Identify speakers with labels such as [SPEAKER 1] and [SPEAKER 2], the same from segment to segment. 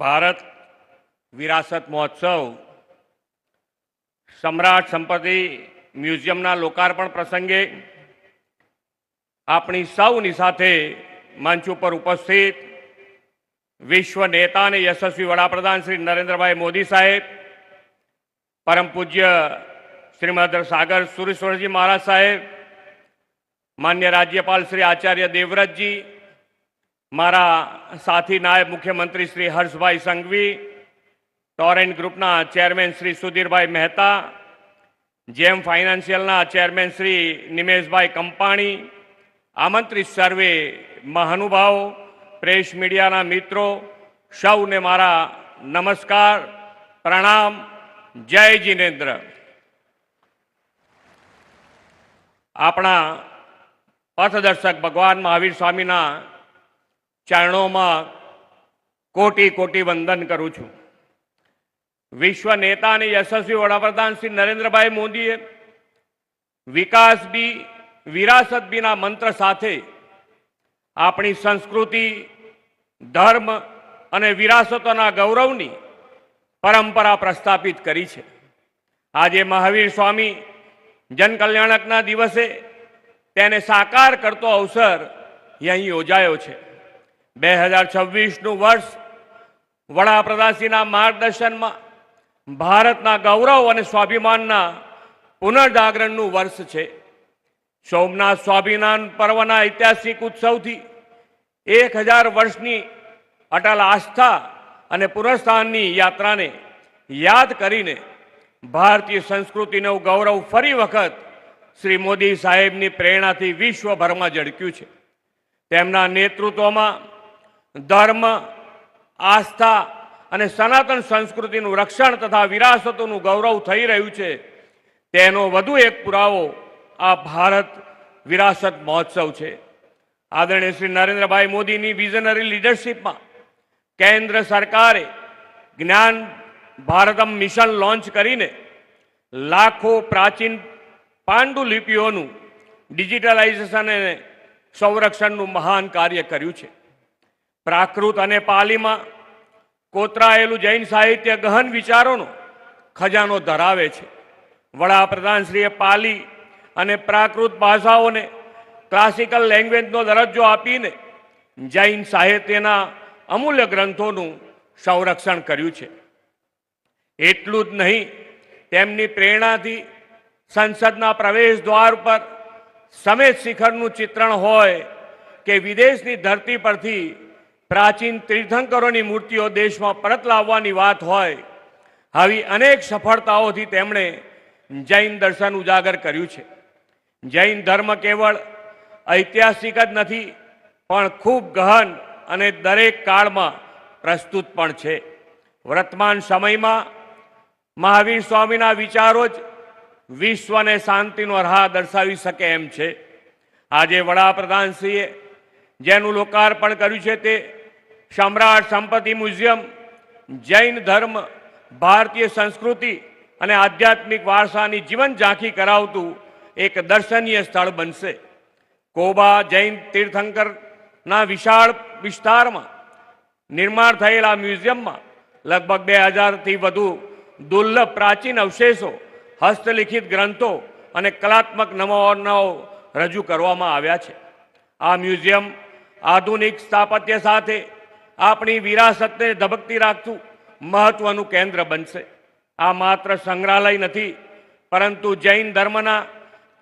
[SPEAKER 1] ભારત વિરાસત મહોત્સવ સમ્રાટ સંપત્તિ મ્યુઝિયમના લોકાર્પણ પ્રસંગે આપણી સૌની સાથે મંચ ઉપર ઉપસ્થિત વિશ્વ નેતા અને યશસ્વી વડાપ્રધાન શ્રી નરેન્દ્રભાઈ મોદી સાહેબ, પરમ પૂજ્ય શ્રીમદ સાગર સુરેશ્વરજી મહારાજ સાહેબ, માન્ય રાજ્યપાલ શ્રી આચાર્ય દેવવ્રતજી, મારા સાથી નાયબ મુખ્યમંત્રી શ્રી હર્ષભાઈ સંઘવી, ટોરેન્ટ ગ્રુપના ચેરમેન શ્રી સુધીરભાઈ મહેતા, જેમ ફાઇનાન્શિયલના ચેરમેન શ્રી નિમેશભાઈ કંપાણી, આમંત્રિત સર્વે મહાનુભાવો, પ્રેસ મીડિયાના મિત્રો, સૌને મારા નમસ્કાર, પ્રણામ, જય જિનેન્દ્ર. આપણા પથદર્શક ભગવાન મહાવીર સ્વામીના ચરણોમાં કોટી કોટી વંદન કરું છું. વિશ્વ નેતા અને યશસ્વી વડાપ્રધાન શ્રી નરેન્દ્રભાઈ મોદીએ વિકાસ બી વિરાસત બીના મંત્ર સાથે આપણી સંસ્કૃતિ, ધર્મ અને વિરાસતોના ગૌરવની પરંપરા પ્રસ્થાપિત કરી છે. આજે મહાવીર સ્વામી જનકલ્યાણકના દિવસે તેને સાકાર કરતો અવસર અહીં યોજાયો છે. 2026નું વર્ષ વડાપ્રધાનશ્રીના માર્ગદર્શનમાં ભારતના ગૌરવ અને સ્વાભિમાનના પુનર્જાગરણનું વર્ષ છે. સોમનાથ સ્વાભિમાન પર્વના ઐતિહાસિક ઉત્સવથી 1000 વર્ષની અટલ આસ્થા અને પુનઃસ્થાનની યાત્રાને યાદ કરીને ભારતીય સંસ્કૃતિનું ગૌરવ ફરી વખત શ્રી મોદી સાહેબની પ્રેરણાથી વિશ્વભરમાં ઝળક્યું છે. તેમના નેતૃત્વમાં ધર્મ, આસ્થા અને સનાતન સંસ્કૃતિનું રક્ષણ તથા વિરાસતોનું ગૌરવ થઈ રહ્યું છે. તેનો વધુ એક પુરાવો આ ભારત વિરાસત મહોત્સવ છે. આદરણીય શ્રી નરેન્દ્રભાઈ મોદીની વિઝનરી લીડરશિપમાં કેન્દ્ર સરકારે જ્ઞાન ભારતમ મિશન લોન્ચ કરીને લાખો પ્રાચીન પાંડુલિપિઓનું ડિજિટલાઇઝેશન અને સંરક્ષણનું મહાન કાર્ય કર્યું છે. પ્રાકૃત અને પાલીમાં કોતરાયેલું જૈન સાહિત્ય ગહન વિચારોનો ખજાનો ધરાવે છે. વડાપ્રધાનશ્રીએ પાલી અને પ્રાકૃત ભાષાઓને ક્લાસિકલ લેંગ્વેજનો દરજ્જો આપીને જૈન સાહિત્યના અમૂલ્ય ગ્રંથોનું સંરક્ષણ કર્યું છે. એટલું જ નહીં, તેમની પ્રેરણાથી સંસદના પ્રવેશ દ્વાર પર સમેત શિખરનું ચિત્રણ હોય કે વિદેશની ધરતી પરથી પ્રાચીન તીર્થંકરોની મૂર્તિઓ દેશમાં પરત લાવવાની વાત હોય, આવી અનેક સફળતાઓથી તેમણે જૈન દર્શન ઉજાગર કર્યું છે. જૈન ધર્મ કેવળ ઐતિહાસિક જ નથી, પણ ખૂબ ગહન અને દરેક કાળમાં પ્રસ્તુત પણ છે. વર્તમાન સમયમાં મહાવીર સ્વામીના વિચારો જ વિશ્વને શાંતિનો રાહ દર્શાવી શકે એમ છે. આજે વડાપ્રધાનશ્રીએ જેનું લોકાર્પણ કર્યું છે તે સમ્રાટ સંપત્તિ મ્યુઝિયમ જૈન ધર્મ, ભારતીય સંસ્કૃતિ અને આધ્યાત્મિક વારસાની જીવન ઝાંખી કરાવતું એક દર્શનીય સ્થળ બનશે. કોબા જૈન તીર્થંકરના વિશાળ વિસ્તારમાં નિર્માણ થયેલા મ્યુઝિયમમાં લગભગ 2000થી વધુ દુર્લભ પ્રાચીન અવશેષો, હસ્તલિખિત ગ્રંથો અને કલાત્મક નમૂનાઓ રજૂ કરવામાં આવ્યા છે. આ મ્યુઝિયમ આધુનિક સ્થાપત્ય સાથે આપણી વિરાસતને ધબકતી રાખતું મહત્વનું કેન્દ્ર બનશે. આ માત્ર સંગ્રહાલય નથી, પરંતુ જૈન ધર્મના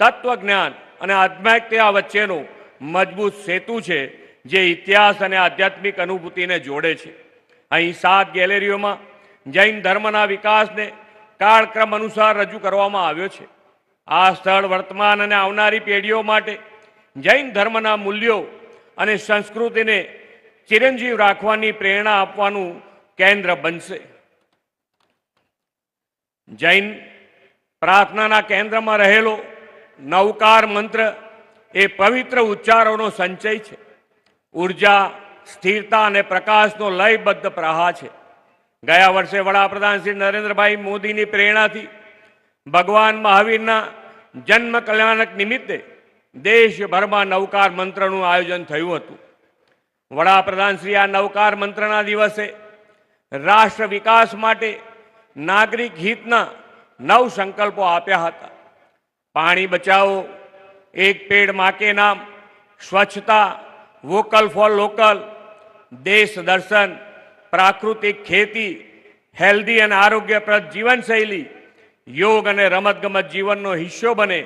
[SPEAKER 1] તત્વજ્ઞાન અને આધ્યાત્મિકતા વચ્ચેનો મજબૂત સેતુ છે, જે ઇતિહાસ અને આધ્યાત્મિક અનુભૂતિને જોડે છે. અહીં 7 ગેલેરીઓમાં જૈન ધર્મના વિકાસને કાળક્રમ અનુસાર રજૂ કરવામાં આવ્યો છે. આ સ્થળ વર્તમાન અને આવનારી પેઢીઓ માટે જૈન ધર્મના મૂલ્યો અને સંસ્કૃતિને ચિરંજીવ રાખવાની પ્રેરણા આપવાનું કેન્દ્ર બનશે. જૈન પ્રાર્થનાના કેન્દ્રમાં રહેલો નવકાર મંત્ર એ પવિત્ર ઉચ્ચારોનો સંચય છે. ઉર્જા, સ્થિરતા અને પ્રકાશનો લયબદ્ધ પ્રવાહ છે. ગયા વર્ષે વડાપ્રધાન શ્રી નરેન્દ્રભાઈ મોદીની પ્રેરણાથી ભગવાન મહાવીરના જન્મ કલ્યાણક નિમિત્તે દેશભરમાં નવકાર મંત્રનું આયોજન થયું હતું. વડાપ્રધાન શ્રી આ નવકાર મંત્રના દિવસે રાષ્ટ્ર વિકાસ માટે નાગરિક હિતના 9 સંકલ્પો આપ્યા હતા. પાણી બચાવો, એક પેડ માં કે નામ, સ્વચ્છતા, વોકલ ફોર લોકલ, દેશ દર્શન, પ્રાકૃતિક ખેતી, હેલ્ધી અને આરોગ્યપ્રદ જીવનશૈલી, યોગ અને રમતગમત જીવનનો હિસ્સો બને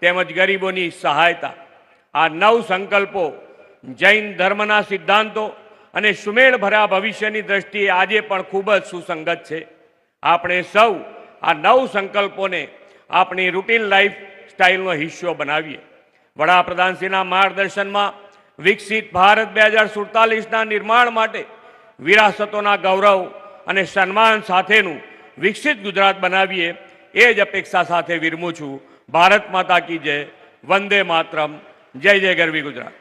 [SPEAKER 1] તેમજ ગરીબોની સહાયતા. આ 9 સંકલ્પો જૈન ધર્મના સિદ્ધાંતો અને સુમેળ ભર્યા ભવિષ્યની દ્રષ્ટિએ આજે પણ ખૂબ જ સુસંગત છે. આપણે સૌ આ 9 સંકલ્પોને આપણી રૂટીન લાઈફ સ્ટાઇલનો હિસ્સો બનાવીએ. વડાપ્રધાનશ્રીના માર્ગદર્શનમાં વિકસિત ભારત 2047ના નિર્માણ માટે વિરાસતોના ગૌરવ અને સન્માન સાથેનું વિકસિત ગુજરાત બનાવીએ એ જ અપેક્ષા સાથે વિરમું છું. ભારત માતા કી જય. વંદે માતરમ. જય જય ગરવી ગુજરાત.